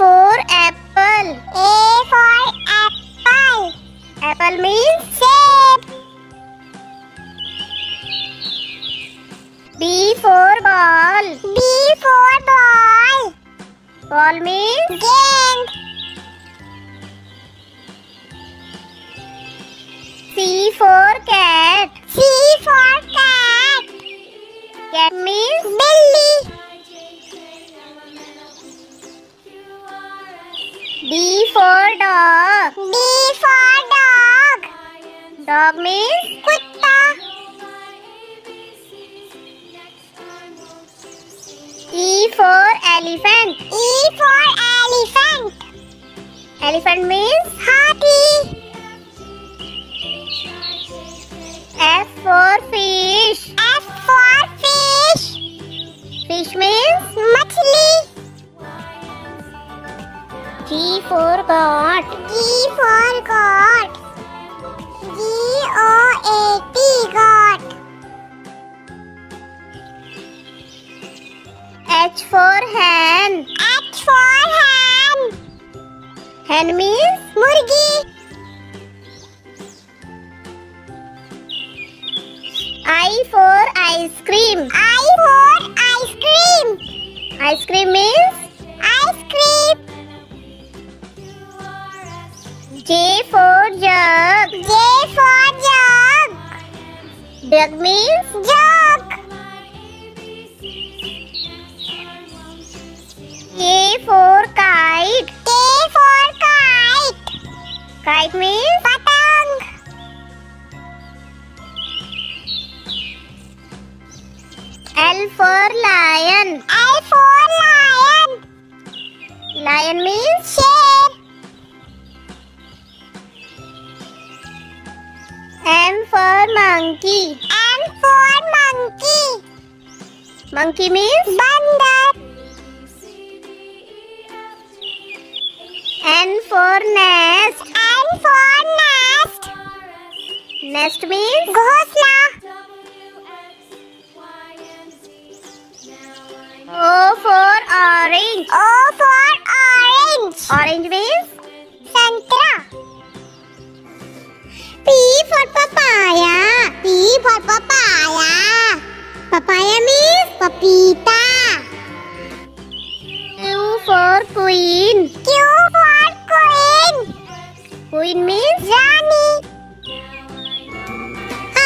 for apple. A for apple. Apple means Shape. B for ball. B for ball. Ball means Game. C for cat. C for cat. Cat means Billy. D for dog. D for dog. Dog means Kutta. E for elephant. E for elephant. Elephant means Happy. F for fish. F for fish. Fish means Machli. G for goat. G for goat. G-O-A-T, goat. H for hen. H for hen. Hen means Murgi. I for ice cream. I for ice cream. Ice cream means Ice cream. J for jug. J for jug. Jug means Jug. K for kite. K for kite. Kite means Patang. L for lion. L for lion. Lion means Sher. M for monkey. M for monkey. Monkey means Bandar. N for nest. N for nest. Nest means Ghosla. O for orange. O for orange. Orange means Santra. P for papaya. P for papaya. Papaya means papita. Q for queen. Q for queen. Queen means Rani.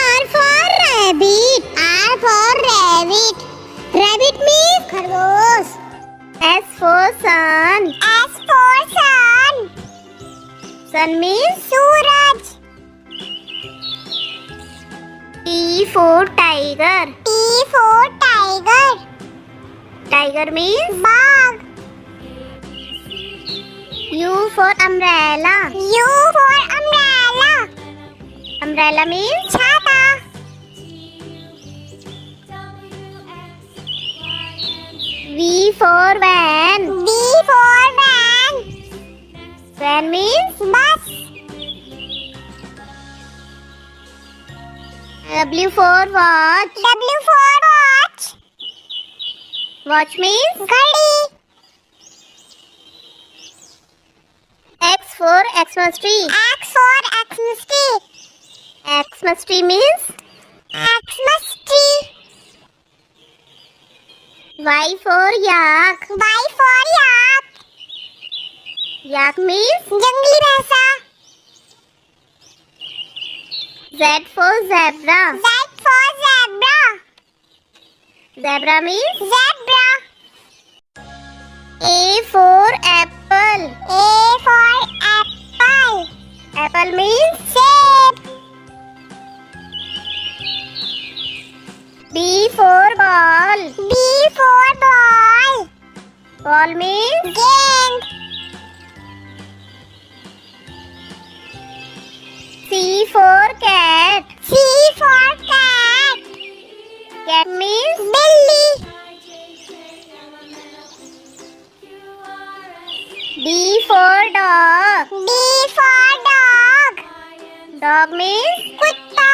R for rabbit. R for rabbit. Rabbit means खरगोश. S for sun. S for sun. Sun means Suraj. T for tiger. T for tiger. Tiger means बाघ. U for umbrella. U for umbrella. Umbrella means छाता. V for van. V for van. Van means बस. W for watch. W for watch. Watch means घड़ी. X for Xmas tree. X for Xmas tree. Xmas tree means Xmas tree. Y for yak. Y for yak. Yak means जंगली भैंसा. Z for zebra. Z for zebra. Zebra means Zebra. A for apple. A for apple. Apple means Shape. B for ball. B for ball. Ball means Game. C for cat. C for cat. Cat means Billy. D for dog. D for dog. Dog means Kutta.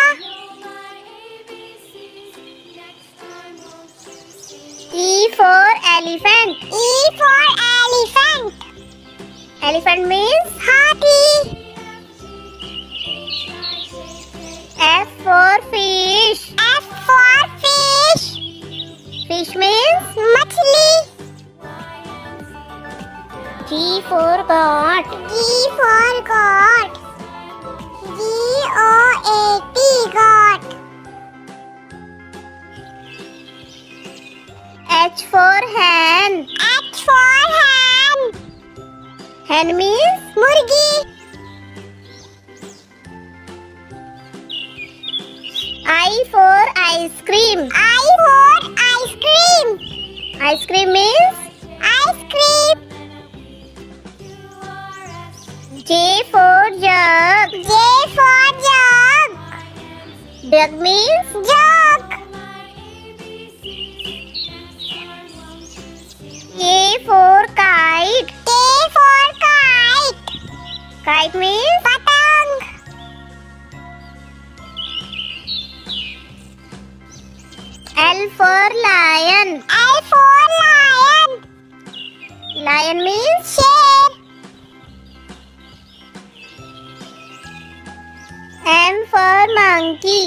E for elephant. E for elephant. Elephant means happy. F for fish. F for fish. Fish means मछली. G for goat. G for goat. G-O-A-T, goat. H for hen. H for hen. Hen means मुर्गी. I for ice cream. I for ice cream. Ice cream means Ice cream. J for jug. J for jug. Jug means Jug. K for kite. K for kite. Kite means पतंग. L for lion. L for lion. Lion means शेर. M for monkey.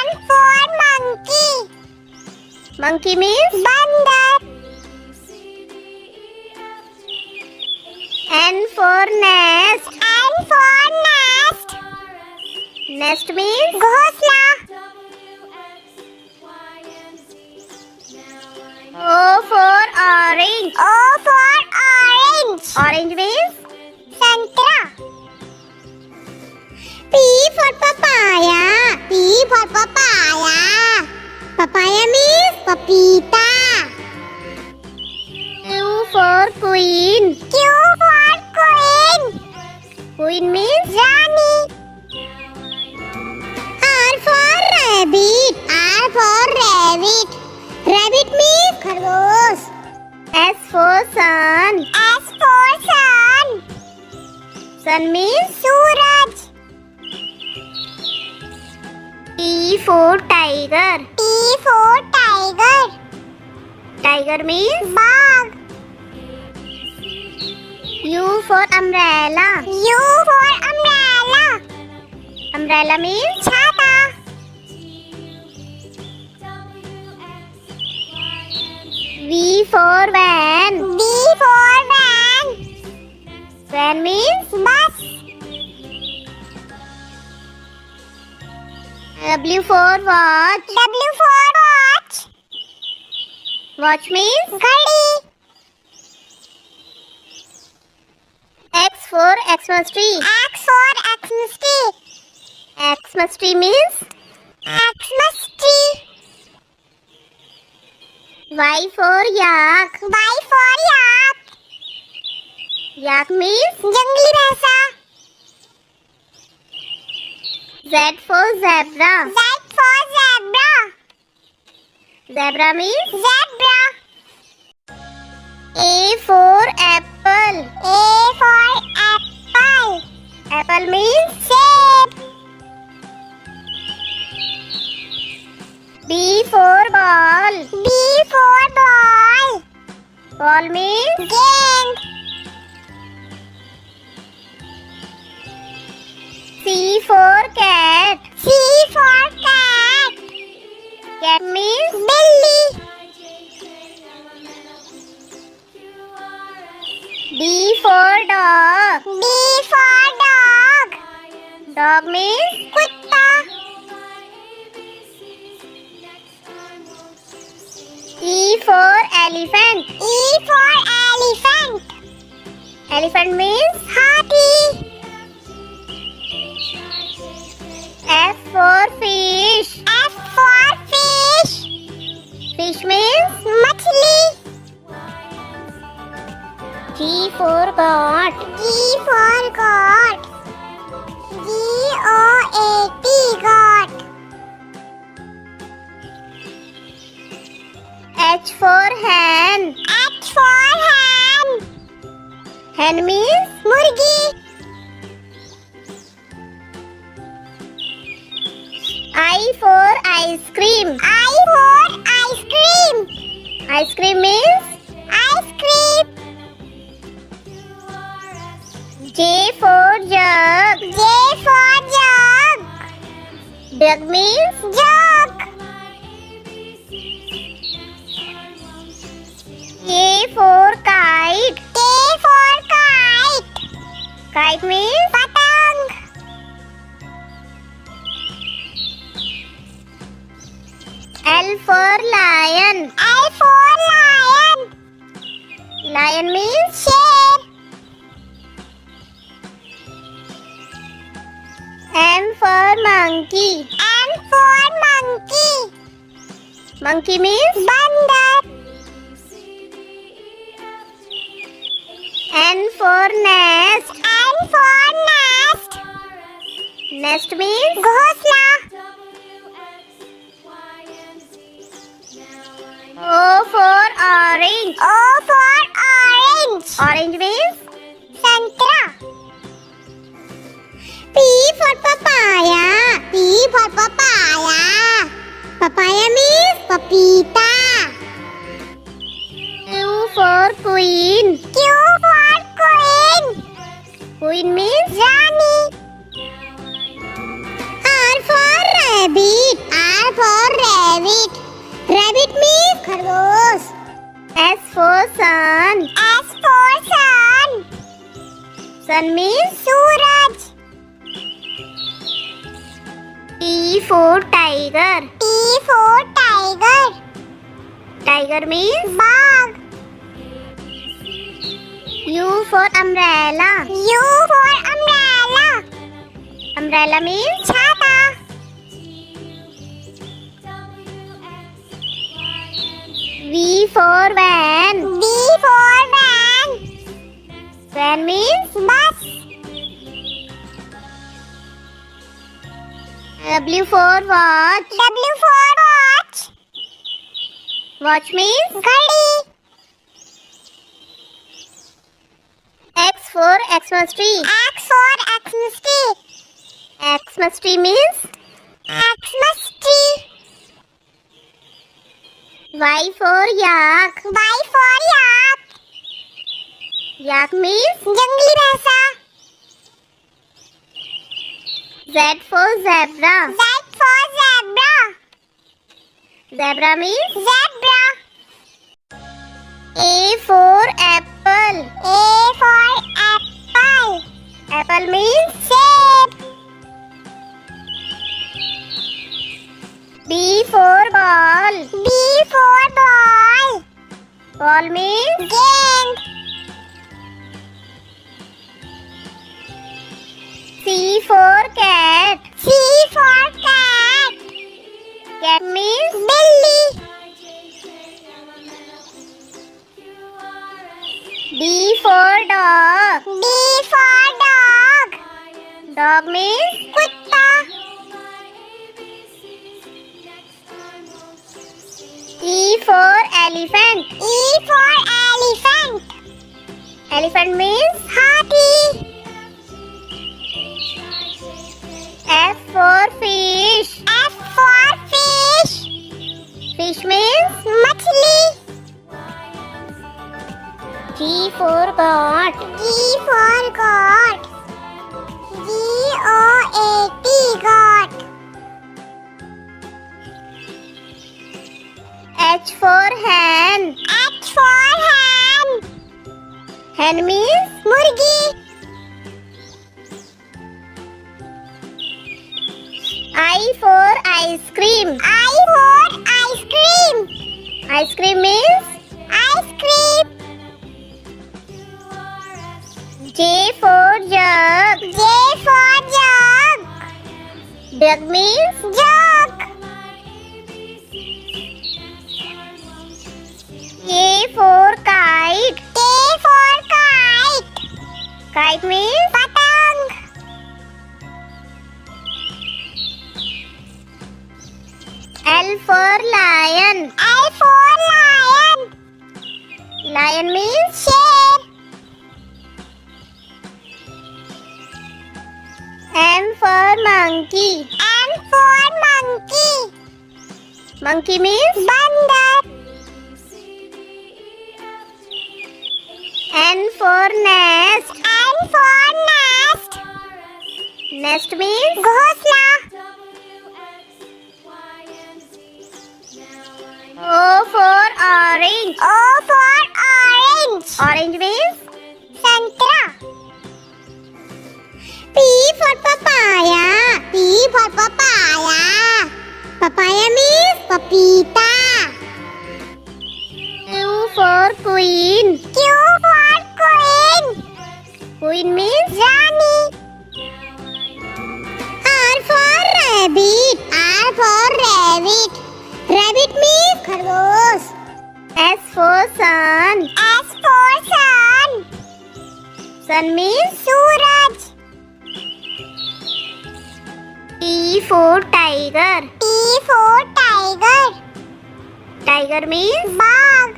M for monkey. Monkey means बंदर. N for nest. N for nest. Nest means घोंसला. O for orange. O for orange. Orange means संतरा. P for papaya. P for papaya. Papaya means पपीता. Q for queen. Q for queen. Queen means Rani. R for rabbit. R for rabbit. Rabbit means खरगोश. S for sun. S for sun. Sun means Suraj. T for tiger. T for tiger. Tiger means बाघ. U for umbrella. U for umbrella. Umbrella means छाता. V for van. V for van. Van means बस. W for watch. W for watch. Watch means घड़ी. X for Xmas tree. X for Xmas tree. Xmas tree means Xmas tree. Y for yak. Y for yak. Yak means जंगली भैंसा. Z for zebra. Z for zebra. Zebra means Zebra. A for apple. A for apple. Apple means सेब. B for ball. B for ball. Ball means गेंद. C for cat. C for cat. Cat means बिल्ली. D for dog. D for dog. Dog means कुत्ता. E for elephant. E for elephant. Elephant means हाथी. F for fish. F for fish. Fish means मछली. G for goat. G for goat. G-O-A-T, goat. H for hen. H for hen. Hen means मुर्गी. I for ice cream. I for ice cream. Ice cream means Ice cream. J for jug. J for jug. Jug means Jug. K for kite. K for kite. Kite means Patang. L for lion. L for lion. Lion means Sheep. M for monkey. M for monkey. Monkey means Bandar. N for nest. N for nest. Nest means Ghosla. O for orange. O for orange. Orange means Santra. P for papaya. P for papaya. Papaya means papita. Q for queen. Q for queen. Queen means Rani. R for rabbit. R for rabbit. Rabbit means खरगोश. S for sun. S for sun. Sun means Suraj. T for tiger. T for tiger. Tiger means बाघ. U for umbrella. U for umbrella. Umbrella means छाता. V for van. V for van. Van means बस. W for watch. W for watch. Watch means घड़ी. X for Xmas tree. X for Xmas tree. Xmas tree means Xmas tree. Y for yak. Y for yak. Yak means जंगली भैंसा. Z for zebra. Z for zebra. Zebra means Zebra. A for apple. A for apple. Apple means Save. B for ball. B for ball. Ball means Game. C for cat. C for cat. Cat means Billy. D for dog. D for dog. Dog means कुत्ता. E for elephant. E for elephant. Elephant means हाथी. F for fish. F for fish. Fish means मछली. G for goat. G for goat. G-O-A-T goat. H for hen. H for hen. Hen means मुर्गी. I for ice cream. I for ice cream. Ice cream means Ice cream. J for jug. J for jug. Jug means Jug. K for kite. K for kite. Kite means Patang. L for lion. L for lion. Lion means Sheep. M for monkey. M for monkey. Monkey means Bandar. N for nest. N for nest. Nest means घोंसला. O for orange. O for orange. Orange means संतरा. P for papaya. P for papaya. Papaya means पपीता. Q for queen. Q for queen. Queen means Rani. R for rabbit. R for rabbit. Rabbit means खरगोश. S for sun. S for sun. Sun means Suraj. T for tiger. T for tiger. Tiger means बाघ.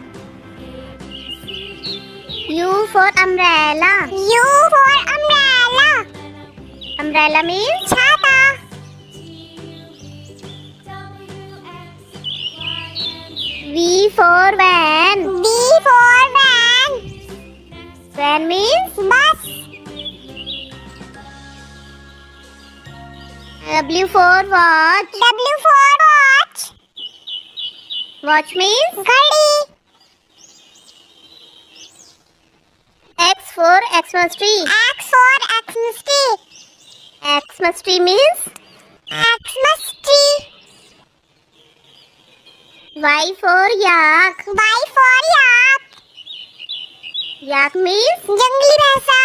U for umbrella. U for umbrella. Umbrella means छाता. V for van. V for van. Van means बस. W for watch. W for watch. Watch means घड़ी. X for Xmas tree. X for Xmas tree. Xmas tree means Xmas tree. Y for yak. Y for yak. Yak means जंगली भैंसा.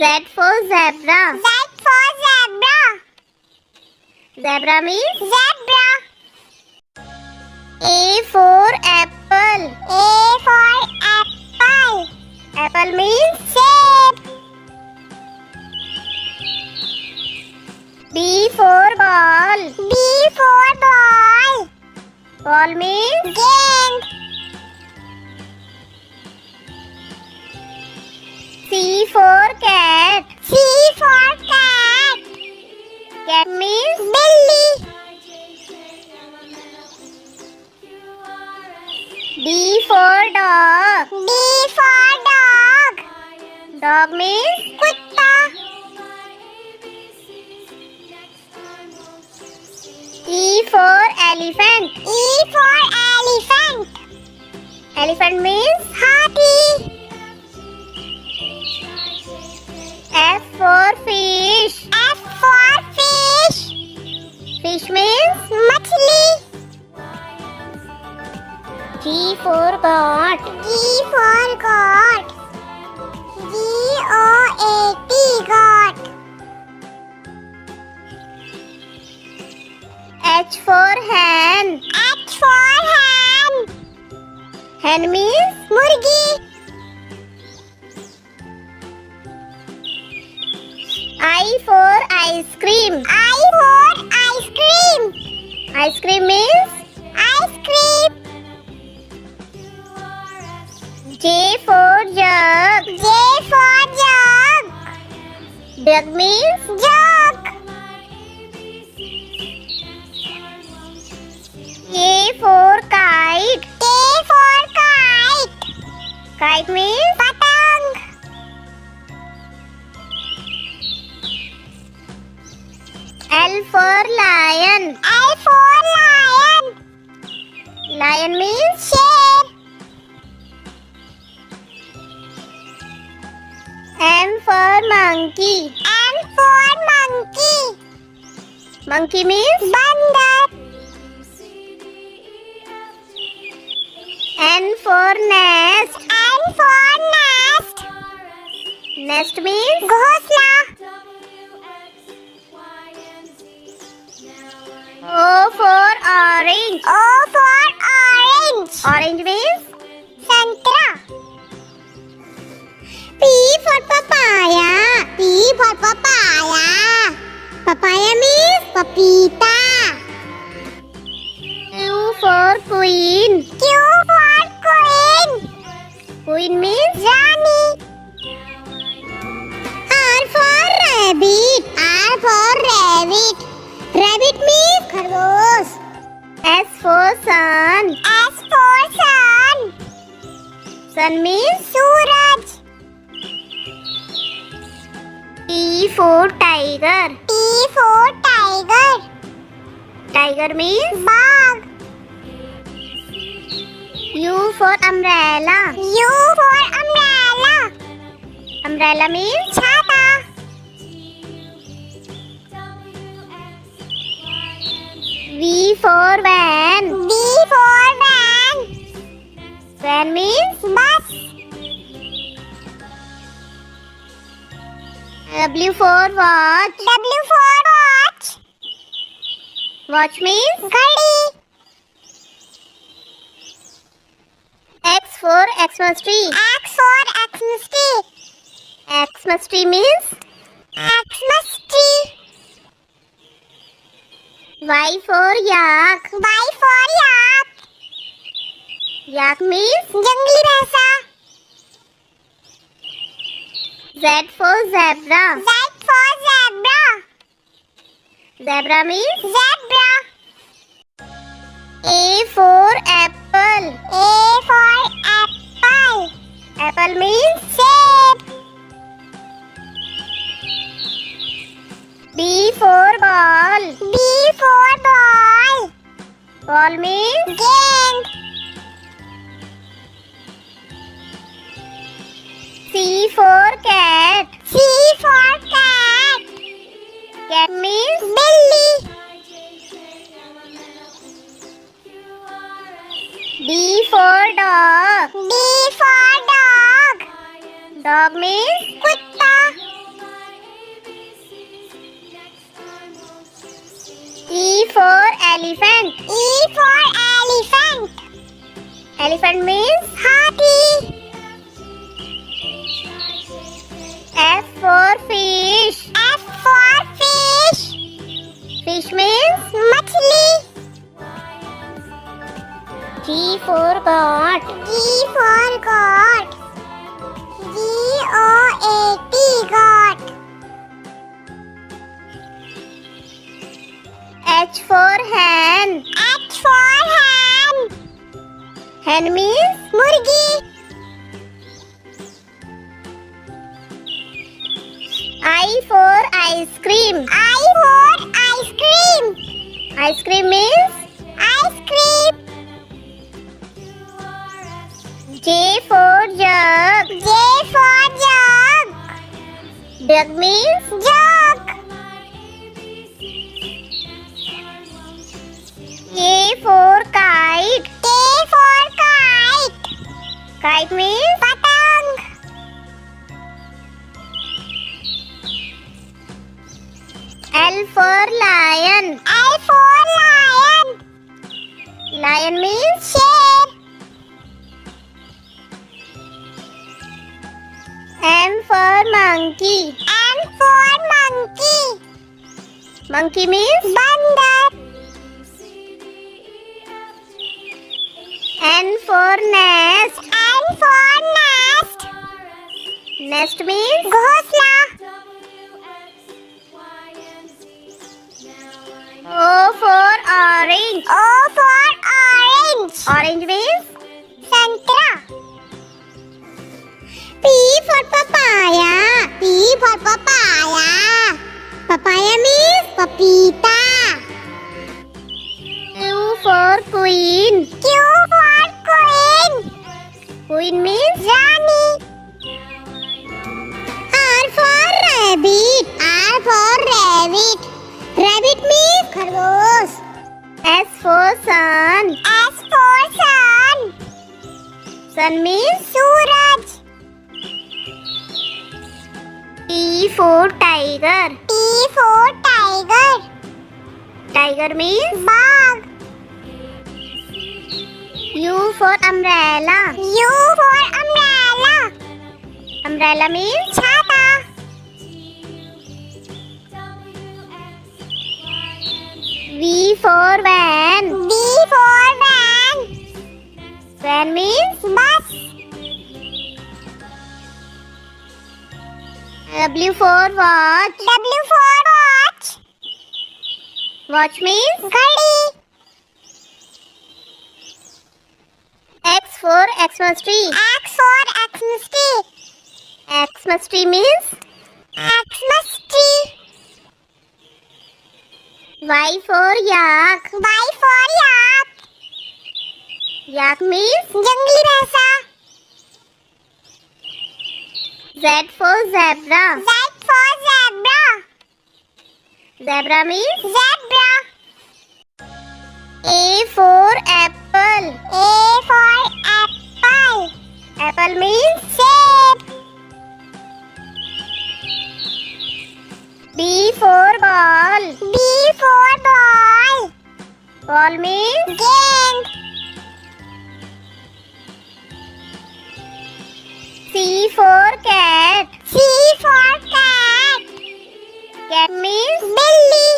Z for zebra. Z for zebra. Zebra means Zebra. A for apple. A for apple. Apple means सेब. B for ball. B for ball. Ball means गेंद. C for cat. C for cat. Cat means बिल्ली. D for dog. D for dog. Dog means कुत्ता. E for elephant. E for elephant. Elephant means हाथी. F for fish. F for fish. Fish means मछली. G for goat. G for goat. G-O-A-T goat. H for hen. H for hen. Hen means मुर्गी. I for ice cream. I for ice cream. Ice cream means Ice cream. J for jug. J for jug. Jug means Jug. K for kite. K for kite. Kite means पतंग. L for lion. L for lion. Lion means शेर. M for monkey. M for monkey. Monkey means बंदर. N for nest. N for nest. Nest means घोंसला. O for orange. O for orange. Orange means संतरा. P for papaya. P for papaya. Papaya means पपीता. Q for queen. Q for queen. Queen means Rani. R for rabbit. R for rabbit. Rabbit means खरगोश. S for sun. S for sun. Sun means Suraj. T for tiger. T for tiger. Tiger means Bag. U for umbrella. U for umbrella. Umbrella means Chhata. V for van. V for van. Van means Bus. W for watch. W for watch. Watch means Ghadi. X for Xmas tree. X for Xmas tree. Xmas tree means Xmas tree. Y for yak. Y for yak. Yak means जंगली भैंसा. Z for zebra. Z for zebra. Zebra means Zebra. A for apple. A for apple. Apple means Seb. B for ball. B for ball. Ball means Game. C for cat. C for cat. Cat means Billy. D for dog. D for dog. Dog means कुत्ता. E for elephant. E for elephant. Elephant means हाथी. F for fish. F for fish. Fish means मछली. G for goat. G for goat. G-O-A-T goat. H for hen. H for hen. Hen means मुर्गी. I for ice cream. I for ice cream. Ice cream means Ice cream. J for jug. J for jug. Jug means Jug. K for kite. K for kite. Kite means पतंग. L for lion. L for lion. Lion means शेर. M for monkey. M for monkey. Monkey means बंदर. N for nest. N for nest. Nest means घोंसला. O for orange. O for orange. Orange means संतरा. P for papaya. P for papaya. Papaya means पपीता. Q for queen. Q for queen. Queen means Rani. R for rabbit. R for rabbit. Rabbit means खरगोश. S for sun. S for sun. Sun means Suraj. T for tiger. T for tiger. Tiger means बाघ. U for umbrella. U for umbrella. Umbrella means छाता. V for van. V for van. Van means बस. W for watch. W for watch. Watch means घड़ी. X for Xmas tree. X for Xmas tree. Xmas tree means Xmas tree. Y for yak. Y for yak. Yak means जंगली भैंसा. Z for zebra. Z for zebra. Zebra means Zebra. A for apple. A for apple. Apple means Save. B for ball. B for ball. Ball means Game. C for cat. C for cat. Cat means Billy.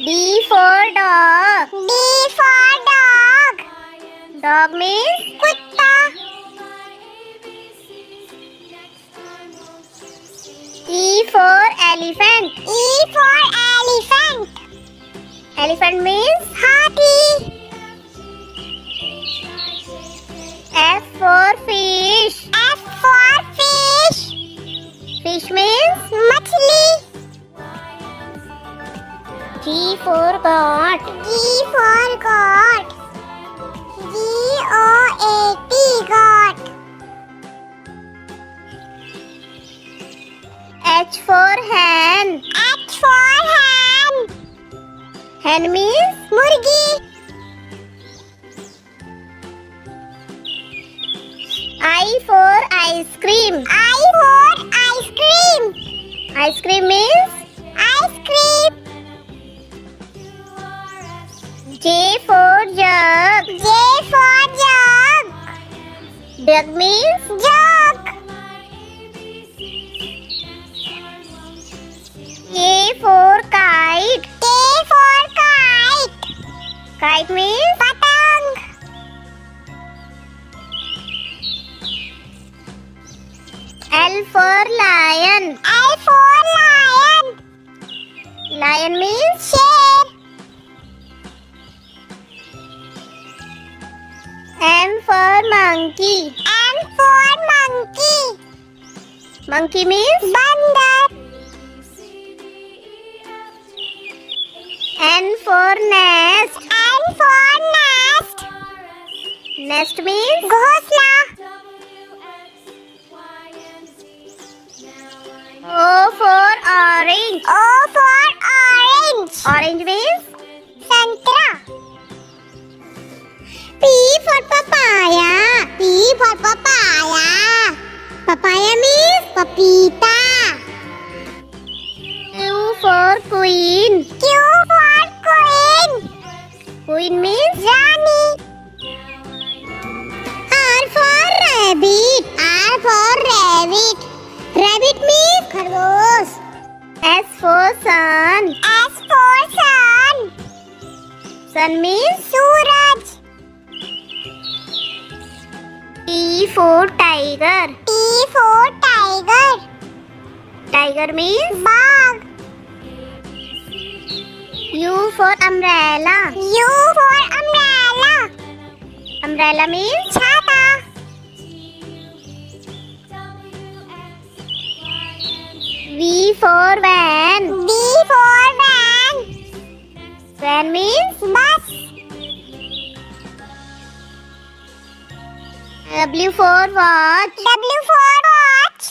D for dog. D for dog. Dog means कुत्ता. E for elephant. E for elephant. Elephant means Happy. F for fish. F for fish. Fish means मछली. G for goat. G for goat. Goat. Goat. H for hen. H for hen. Hen means मुर्गी. I for ice cream. I for ice cream. Ice cream means Ice cream. J for jug. J for jug. Jug means Jug. K for kite. K for kite. Kite means पतंग. L for lion. L for lion. Lion means शेर. M for monkey. M for monkey. Monkey means बंदर. N for nest. N for nest. Nest means घोंसला. O for orange. O for orange. Orange means संतरा. P for papaya. P for papaya. Papaya means पपीता. Q for queen. Q for queen. Queen means Rani. R for rabbit. R for rabbit. Rabbit means खरगोश. S for sun. S for sun. Sun means Suraj. T for tiger. T for tiger. Tiger means बाघ. U for umbrella. U for umbrella. Umbrella means छाता. V for van. V for van. Van means बस. W for watch. W for watch.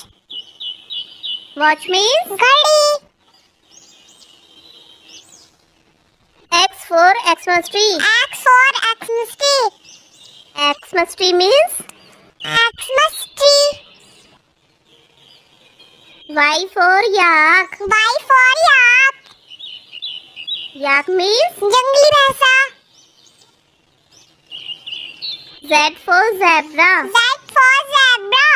Watch means घड़ी. X for Xmas tree. X for Xmas tree. Xmas tree means Xmas tree. Y for yak. Y for yak. Yak means जंगली भैंसा. Z for zebra. Z for zebra.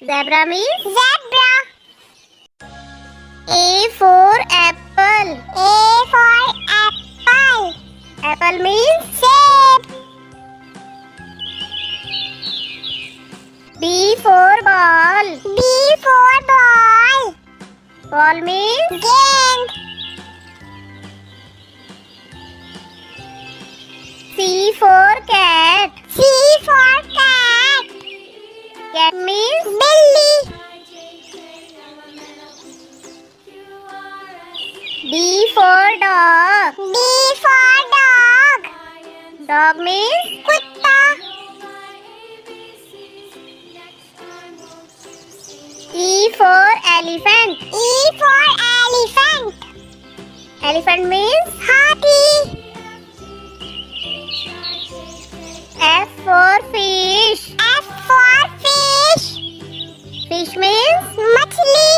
Zebra means Zebra. A for apple. A for apple. Apple means Save. B for ball. B for ball. Ball means Game. C for cat. C for cat. Dog means कुत्ता. E for elephant. E for elephant. Elephant means Hathi. F for fish. F for fish. Fish means मछली.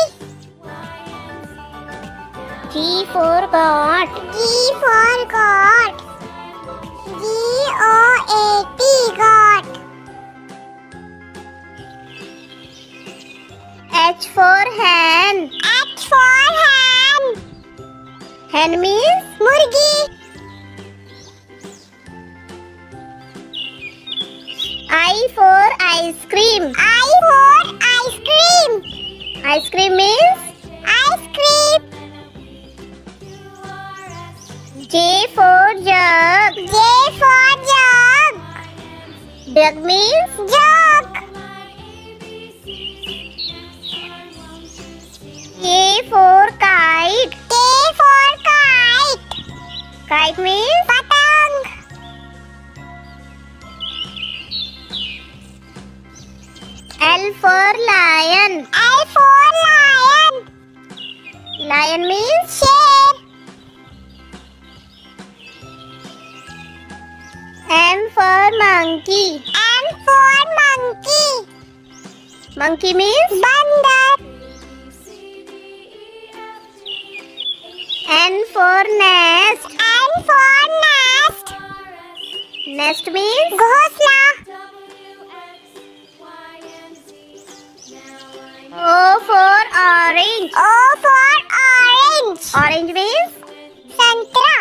G for goat. G for goat. G-O-A-T, goat. H for hen. H for hen. Hen means मुर्गी. I for ice cream. I for ice cream. Ice cream means Ice cream. J for jug. J for jug. Jug means Jug. K for kite. K for kite. Kite means पतंग. L for lion. L for lion. Lion means शेर. M for monkey. M for monkey. Monkey means बंदर. N for nest. N for nest. Nest means घोंसला. O for orange. O for orange. Orange means संतरा.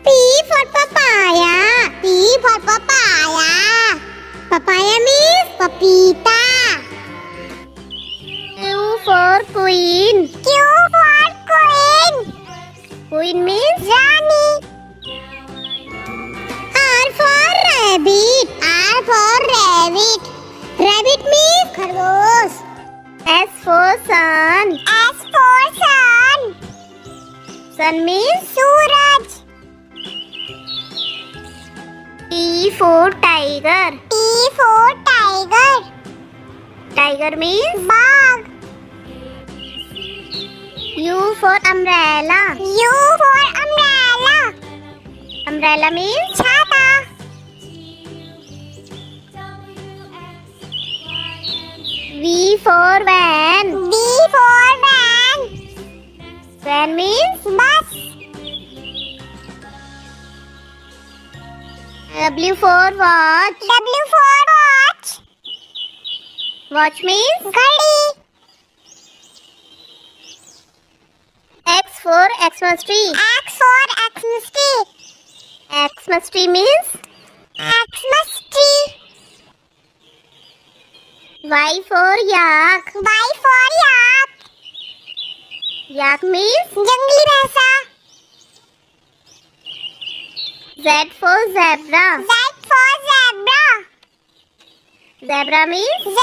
P for papaya. P for papaya. Papaya means पपीता. Q for queen. Q for queen. Queen means Rani. R for rabbit. R for rabbit. Rabbit means खरगोश. S for sun. S for sun. Sun means Suraj. T for tiger. T for tiger. Tiger means बाघ. U for umbrella. U for umbrella. Umbrella means छाता. V for van. V for van. Van means बस. W for watch. W for watch. Watch means घड़ी. X for Xmas tree. X for Xmas tree. Xmas tree means Xmas tree. Y for yak. Y for yak. Yak means जंगली भैंसा. Z for zebra. Z for zebra. Zebra means Z